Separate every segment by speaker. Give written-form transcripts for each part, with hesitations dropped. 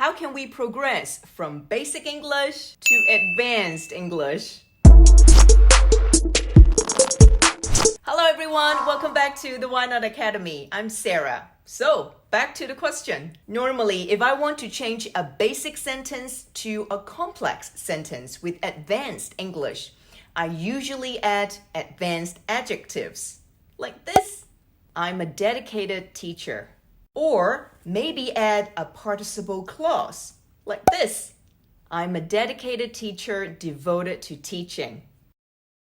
Speaker 1: how can we progress from basic English to advanced English? Hello everyone, welcome back to the WhyKnot Academy. I'm Sarah. So, back to the question. Normally, if I want to change a basic sentence to a complex sentence with advanced English, I usually add advanced adjectives. Like this, I'm a dedicated teacher. Or maybe add a participle clause. Like this, I'm a dedicated teacher devoted to teaching.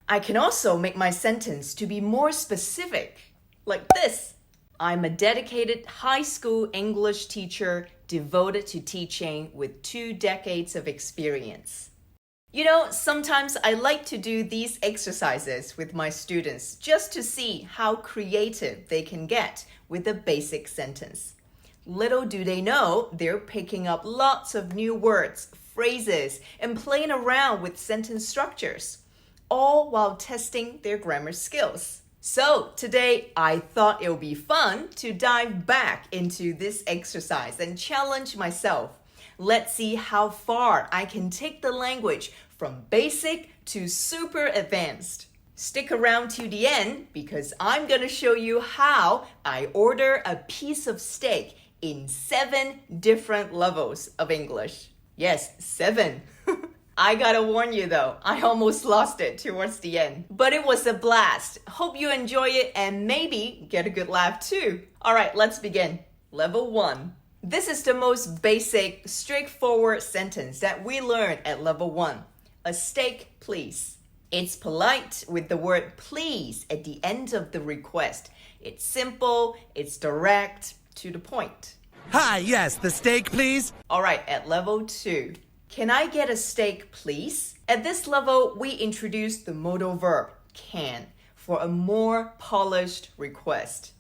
Speaker 1: I can also make my sentence to be more specific. Like this, I'm a dedicated high school English teacher devoted to teaching with 2 decades of experience. You know, sometimes I like to do these exercises with my students just to see how creative they can get with a basic sentence. Little do they know, they're picking up lots of new words, phrases, and playing around with sentence structures, all while testing their grammar skills. So today, I thought it would be fun to dive back into this exercise and challenge myself. Let's see how far I can take the language from basic to super advanced. Stick around to the end because I'm going to show you how I order a piece of steak in 7 different levels of English. Yes, 7. I gotta warn you though, I almost lost it towards the end. But it was a blast. Hope you enjoy it and maybe get a good laugh too. Alright, let's begin. Level 1. This is the most basic, straightforward sentence that we learned at level 1. A steak, please. It's polite with the word please at the end of the request. It's simple, it's direct, to the point.
Speaker 2: Hi, yes, the steak, please.
Speaker 1: Alright, at level 2. Can I get a steak, please? At this level, we introduce the modal verb, can, for a more polished request.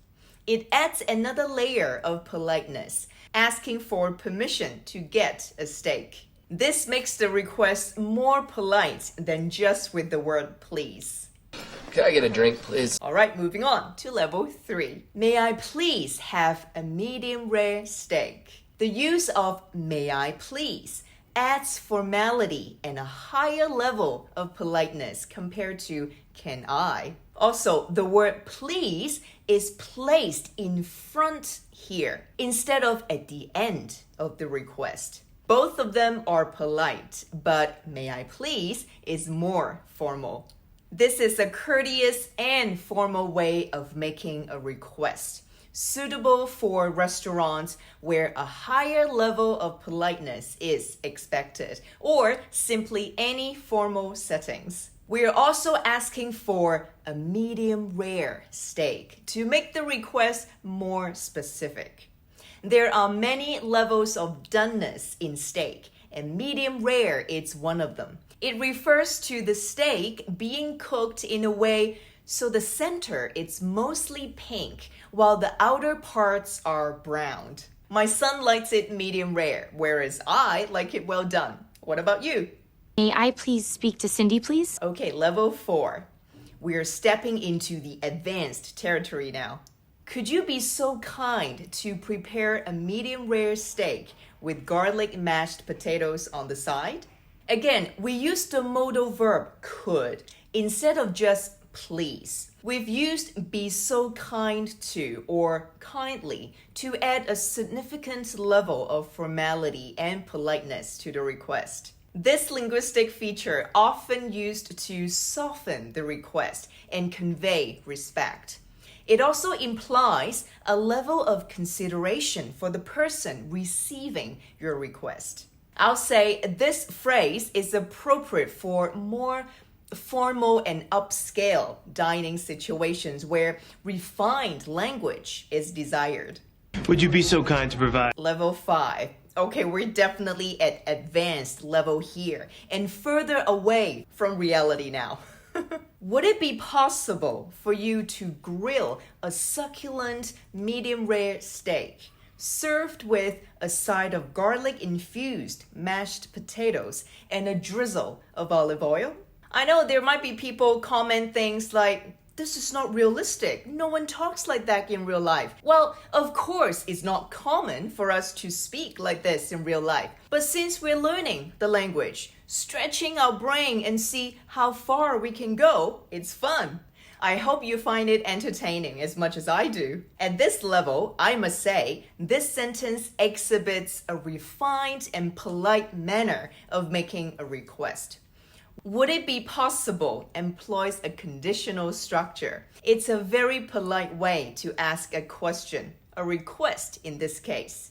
Speaker 1: It adds another layer of politeness, asking for permission to get a steak. This makes the request more polite than just with the word please.
Speaker 3: Can I get a drink, please?
Speaker 1: Alright, moving on to level 3. May I please have a medium rare steak? The use of may I please adds formality and a higher level of politeness compared to can I. Also, the word please is placed in front here instead of at the end of the request. Both of them are polite, but may I please is more formal. This is a courteous and formal way of making a request, suitable for restaurants where a higher level of politeness is expected, or simply any formal settings. We're also asking for a medium rare steak to make the request more specific. There are many levels of doneness in steak, and medium rare is one of them. It refers to the steak being cooked in a way so the center is mostly pink, while the outer parts are browned. My son likes it medium rare, whereas I like it well done. What about you?
Speaker 4: May I please speak to Cindy, please?
Speaker 1: Okay, level 4. We're stepping into the advanced territory now. Could you be so kind to prepare a medium rare steak with garlic mashed potatoes on the side? Again, we use the modal verb could instead of just please. We've used be so kind to or kindly to add a significant level of formality and politeness to the request. This linguistic feature often used to soften the request and convey respect. It also implies a level of consideration for the person receiving your request. I'll say this phrase is appropriate for more formal and upscale dining situations where refined language is desired.
Speaker 2: Would you be so kind to provide?
Speaker 1: Level 5. Okay, we're definitely at advanced level here and further away from reality now. Would it be possible for you to grill a succulent medium rare steak served with a side of garlic-infused mashed potatoes and a drizzle of olive oil? I know there might be people comment things like, This is not realistic. No one talks like that in real life. Well, of course, it's not common for us to speak like this in real life. But since we're learning the language, stretching our brain and see how far we can go, it's fun. I hope you find it entertaining as much as I do. At this level, I must say, this sentence exhibits a refined and polite manner of making a request. Would it be possible employs a conditional structure. It's a very polite way to ask a question, a request in this case.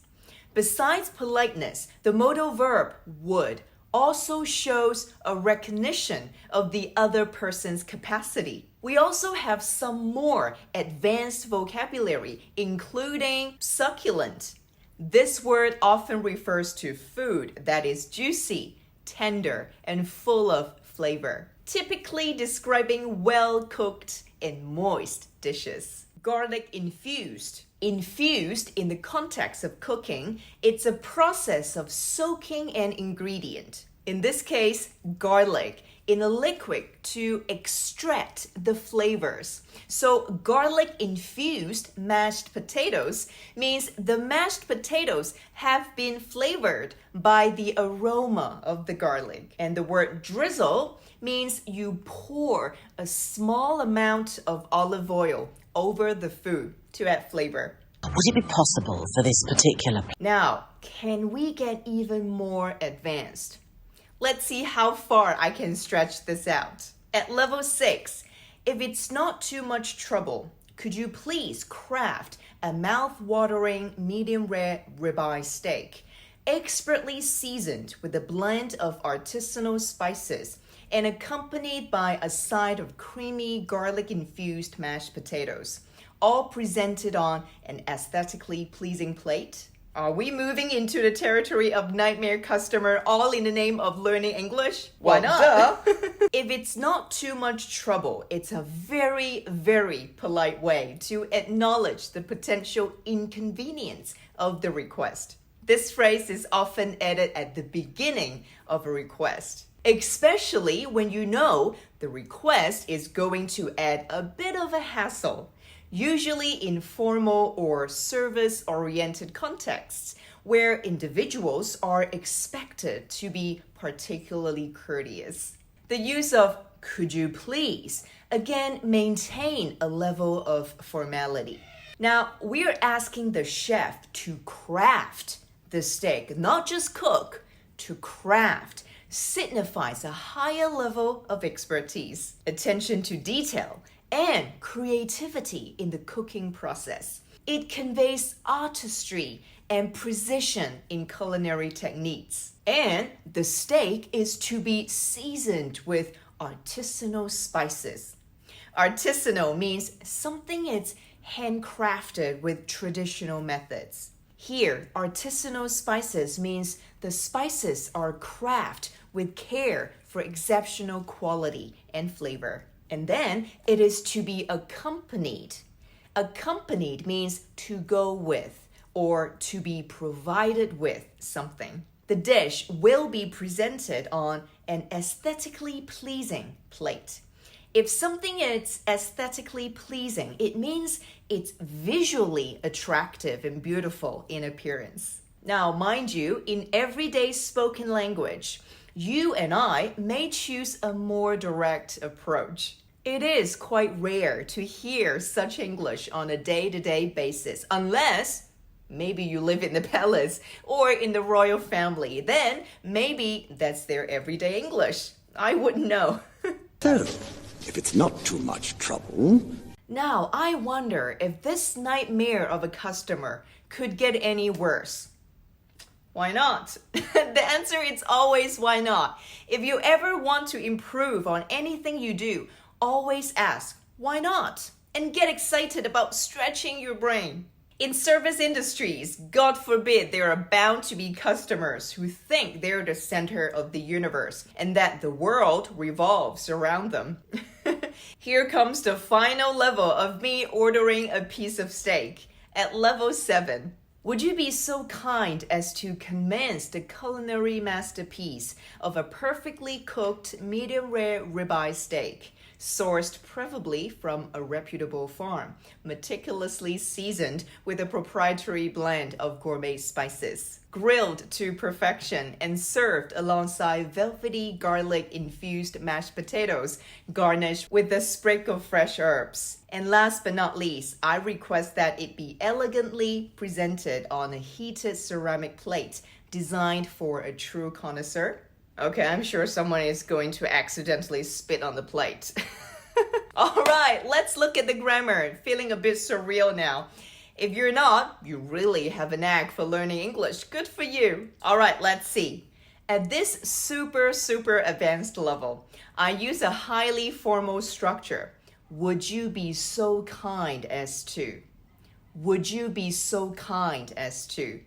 Speaker 1: Besides politeness, the modal verb would also shows a recognition of the other person's capacity. We also have some more advanced vocabulary, including succulent. This word often refers to food that is juicy, tender, and full of flavor, typically describing well-cooked and moist dishes. Garlic infused. Infused in the context of cooking, it's a process of soaking an ingredient. In this case, garlic in a liquid to extract the flavors. So garlic infused mashed potatoes means the mashed potatoes have been flavored by the aroma of the garlic. And the word drizzle means you pour a small amount of olive oil over the food to add flavor.
Speaker 5: Would it be possible for this particular...
Speaker 1: Now, can we get even more advanced? Let's see how far I can stretch this out. At level 6, if it's not too much trouble, could you please craft a mouth-watering medium-rare ribeye steak, expertly seasoned with a blend of artisanal spices and accompanied by a side of creamy garlic-infused mashed potatoes, all presented on an aesthetically pleasing plate? Are we moving into the territory of nightmare customer all in the name of learning English? Why not? If it's not too much trouble, it's a very, very polite way to acknowledge the potential inconvenience of the request. This phrase is often added at the beginning of a request, especially when you know the request is going to add a bit of a hassle. Usually in formal or service-oriented contexts where individuals are expected to be particularly courteous. The use of could you please again maintain a level of formality. Now, we're asking the chef to craft the steak, not just cook. To craft signifies a higher level of expertise, attention to detail, and creativity in the cooking process. It conveys artistry and precision in culinary techniques. And the steak is to be seasoned with artisanal spices. Artisanal means something is handcrafted with traditional methods. Here, artisanal spices means the spices are crafted with care for exceptional quality and flavor. And then it is to be accompanied. Accompanied means to go with or to be provided with something. The dish will be presented on an aesthetically pleasing plate. If something is aesthetically pleasing, it means it's visually attractive and beautiful in appearance. Now, mind you, in everyday spoken language, you and I may choose a more direct approach. It is quite rare to hear such English on a day-to-day basis, unless maybe you live in the palace or in the royal family. Then maybe that's their everyday English. I wouldn't know.
Speaker 6: So, if it's not too much trouble...
Speaker 1: Now, I wonder if this nightmare of a customer could get any worse. Why not? The answer is always why not. If you ever want to improve on anything you do, always ask, why not? And get excited about stretching your brain. In service industries, God forbid, there are bound to be customers who think they're the center of the universe and that the world revolves around them. Here comes the final level of me ordering a piece of steak. At level 7, Would you be so kind as to commence the culinary masterpiece of a perfectly cooked medium rare ribeye steak, sourced preferably from a reputable farm, meticulously seasoned with a proprietary blend of gourmet spices, grilled to perfection and served alongside velvety garlic-infused mashed potatoes garnished with a sprig of fresh herbs. And last but not least, I request that it be elegantly presented on a heated ceramic plate designed for a true connoisseur. Okay, I'm sure someone is going to accidentally spit on the plate. All right, let's look at the grammar. Feeling a bit surreal now. If you're not, you really have a knack for learning English. Good for you. All right, let's see. At this super advanced level, I use a highly formal structure. Would you be so kind as to? Would you be so kind as to?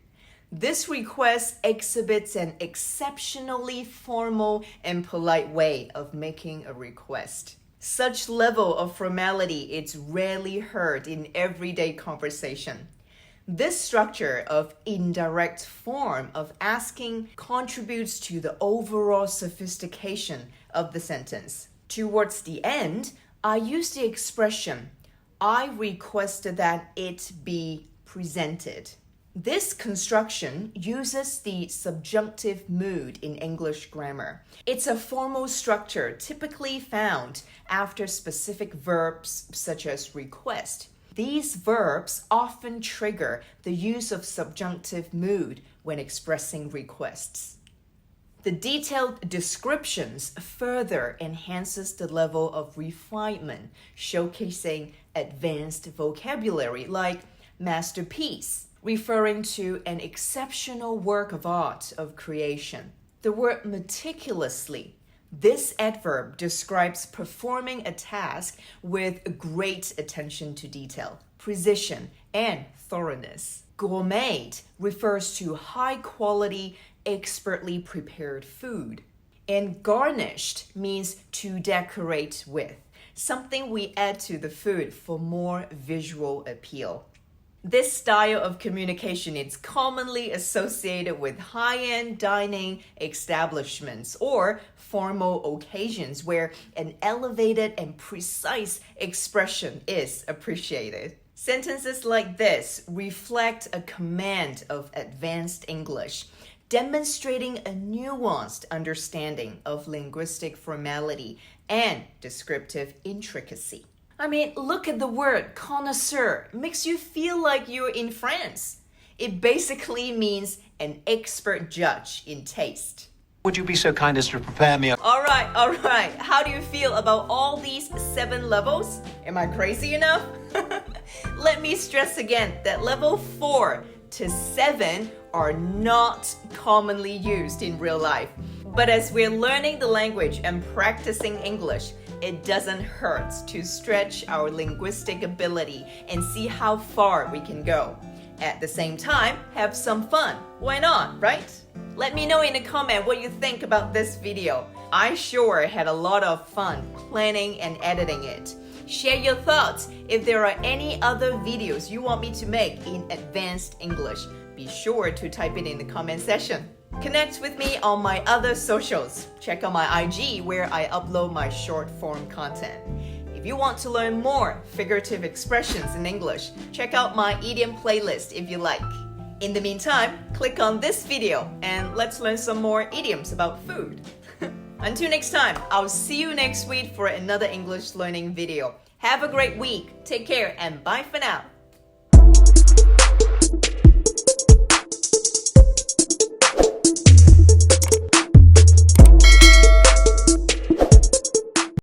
Speaker 1: This request exhibits an exceptionally formal and polite way of making a request. Such level of formality is rarely heard in everyday conversation. This structure of indirect form of asking contributes to the overall sophistication of the sentence. Towards the end, I use the expression, I requested that it be presented. This construction uses the subjunctive mood in English grammar. It's a formal structure typically found after specific verbs such as request. These verbs often trigger the use of subjunctive mood when expressing requests. The detailed descriptions further enhances the level of refinement, showcasing advanced vocabulary like masterpiece, referring to an exceptional work of art of creation. The word meticulously. This adverb describes performing a task with great attention to detail, precision, and thoroughness. Gourmet refers to high quality, expertly prepared food. And garnished means to decorate with, something we add to the food for more visual appeal. This style of communication is commonly associated with high-end dining establishments or formal occasions where an elevated and precise expression is appreciated. Sentences like this reflect a command of advanced English, demonstrating a nuanced understanding of linguistic formality and descriptive intricacy. I mean, look at the word connoisseur. It makes you feel like you're in France. It basically means an expert judge in taste.
Speaker 2: Would you be so kind as to prepare me?
Speaker 1: All right. How do you feel about all these 7 levels? Am I crazy enough? Let me stress again that level 4 to 7 are not commonly used in real life. But as we're learning the language and practicing English, it doesn't hurt to stretch our linguistic ability and see how far we can go. At the same time, have some fun. Why not, right? Let me know in the comment what you think about this video. I sure had a lot of fun planning and editing it. Share your thoughts. If there are any other videos you want me to make in advanced English, be sure to type it in the comment section. Connect with me on my other socials. Check out my IG where I upload my short form content. If you want to learn more figurative expressions in English, check out my idiom playlist if you like. In the meantime, click on this video and let's learn some more idioms about food. Until next time, I'll see you next week for another English learning video. Have a great week. Take care and bye for now.